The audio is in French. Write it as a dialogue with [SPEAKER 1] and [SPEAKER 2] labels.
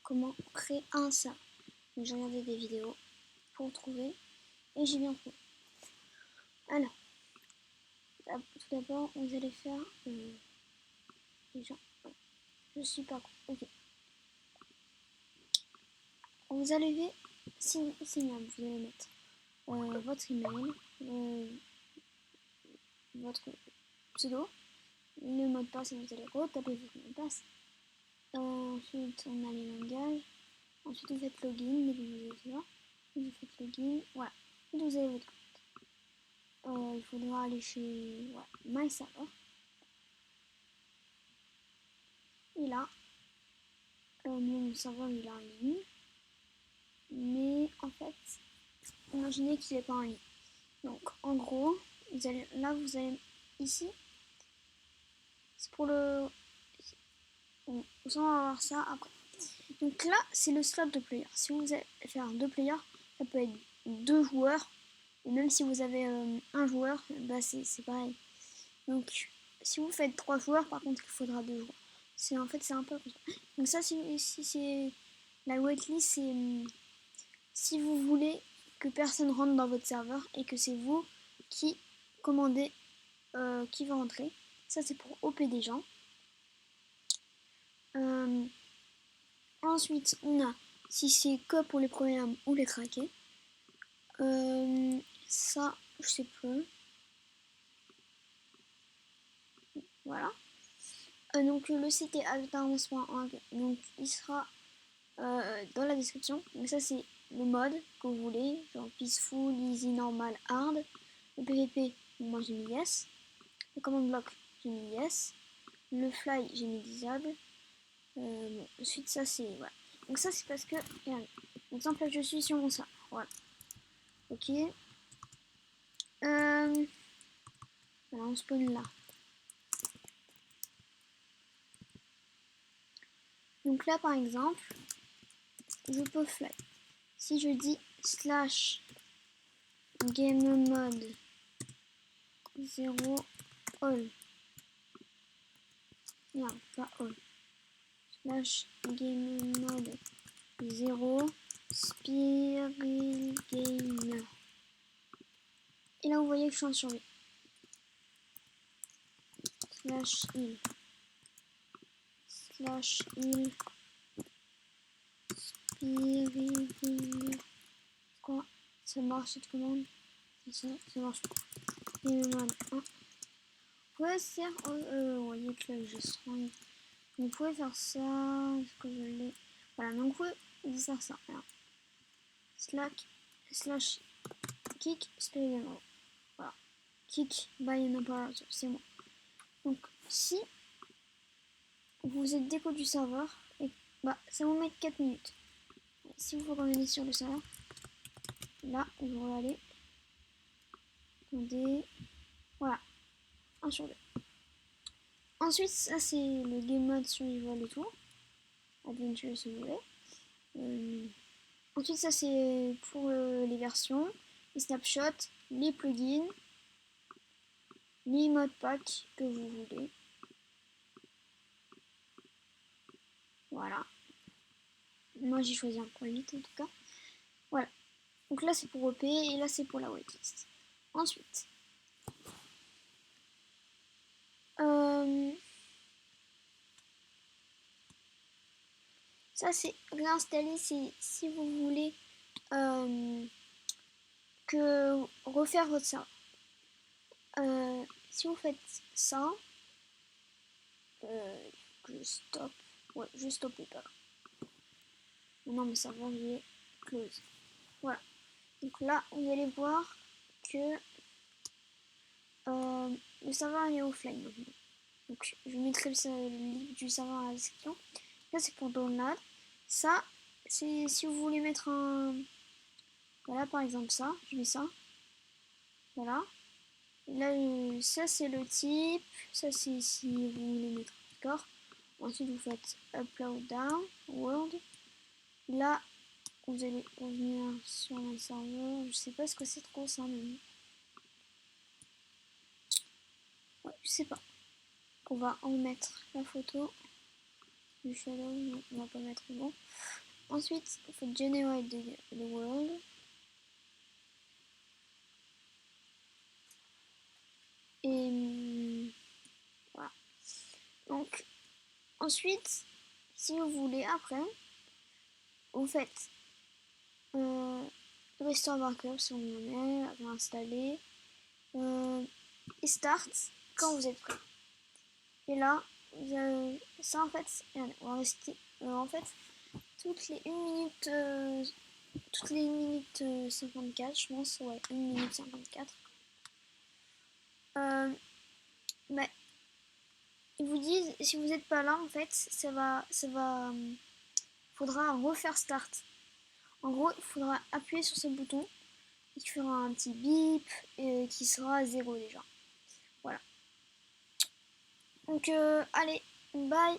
[SPEAKER 1] comment créer un serveur. Donc j'ai regardé des vidéos pour trouver et j'ai bien trouvé. Alors, tout d'abord, vous allez faire déjà. Je suis pas con. Ok. Vous allez signer, vous allez mettre votre email, votre pseudo, le mot de passe et vous allez retaper votre mot de passe. Ensuite, on a les langages. Ensuite, vous faites login, dès que vous avez ça. Vous faites login, voilà. Ensuite, vous avez votre compte. Il faudra aller chez My Server. Et là, mon serveur il est en ligne. Mais en fait, imaginez qu'il n'est pas en ligne. Donc, en gros, vous allez ici. C'est pour le. Bon, on va voir ça après. Donc là, c'est le slot de player. Si vous allez faire 2 players, ça peut être 2 joueurs. Et même si vous avez un joueur, bah c'est pareil. Donc, si vous faites 3 joueurs, par contre, il faudra 2 joueurs. C'est un peu comme ça. Donc ça, si c'est la waitlist, c'est si vous voulez que personne rentre dans votre serveur et que c'est vous qui commandez qui va rentrer. Ça, c'est pour OP des gens. Ensuite, on a si c'est que pour les premiums ou les craqués. Ça, je sais plus. Voilà. Donc le site est altarmos.org, donc il sera dans la description. Donc ça c'est le mode que vous voulez, genre peaceful, easy, normal, hard. Le PVP, moi j'ai mis yes. Le command block, j'ai mis yes. Le fly, j'ai mis disable. Ensuite ça c'est voilà. Donc ça c'est parce que regardez. Par exemple là je suis sur mon serveur. Voilà. Ok. Voilà, on spawn là. Donc là par exemple, je peux fly. Si je dis slash game mode 0 all, non pas all, slash game mode 0 spirit gamer. Et là vous voyez que je suis en survie. Slash heal spirit gamer. Quoi? Ça marche cette commande? Ça marche pas. Game mode 1. Vous pouvez faire vous voyez que là j'ai strong. Vous pouvez faire ça. Est-ce que je l'ai? Voilà, donc vous pouvez faire ça. Alors, slash kick spirit gamer. Voilà. Kick by an operator, c'est moi. Donc si vous êtes déco du serveur, et bah ça vous met 4 minutes. Si vous revenez sur le serveur, là vous allez aller. Attendez. Voilà. 1 sur 2. Ensuite, ça c'est le game mode survival et tout. Adventure si vous voulez. Ensuite, ça c'est pour les versions, les snapshots, les plugins, les modes pack que vous voulez. Voilà. Moi j'ai choisi un point 8 en tout cas. Voilà. Donc là c'est pour OP et là c'est pour la waitlist. Ensuite. Ça c'est réinstaller si vous voulez que refaire votre serveur. Si vous faites ça, que je stoppe. Ouais, je stoppe pas. Maintenant mon serveur il est close. Voilà. Donc là vous allez voir que le serveur est offline maintenant. Donc je mettrai le lien du serveur à la description. Là c'est pour download. Ça c'est si vous voulez mettre un. Voilà par exemple ça, je mets ça. Voilà. Et là ça c'est le type. Ça c'est si vous voulez mettre un score. Ensuite vous faites upload down world. Là vous allez revenir sur un serveur. Je sais pas ce que c'est trop ça mais. Ouais, je sais pas. On va en mettre la photo. du shadow, non, on va pas mettre bon. Ensuite, il faut generate the world. Et voilà. Donc, ensuite, si vous voulez, après, vous faites restore markup si on en est, réinstaller, et start quand vous êtes prêt. Et là, ça en fait, on va rester, en fait, toutes les 1 minute, toutes les 1 minute 54, je pense, ouais, 1 minute 54. Mais ils vous disent, si vous n'êtes pas là, en fait, faudra refaire start. En gros, il faudra appuyer sur ce bouton et qui fera un petit bip et qui sera à 0 déjà. Voilà. Donc, allez, bye.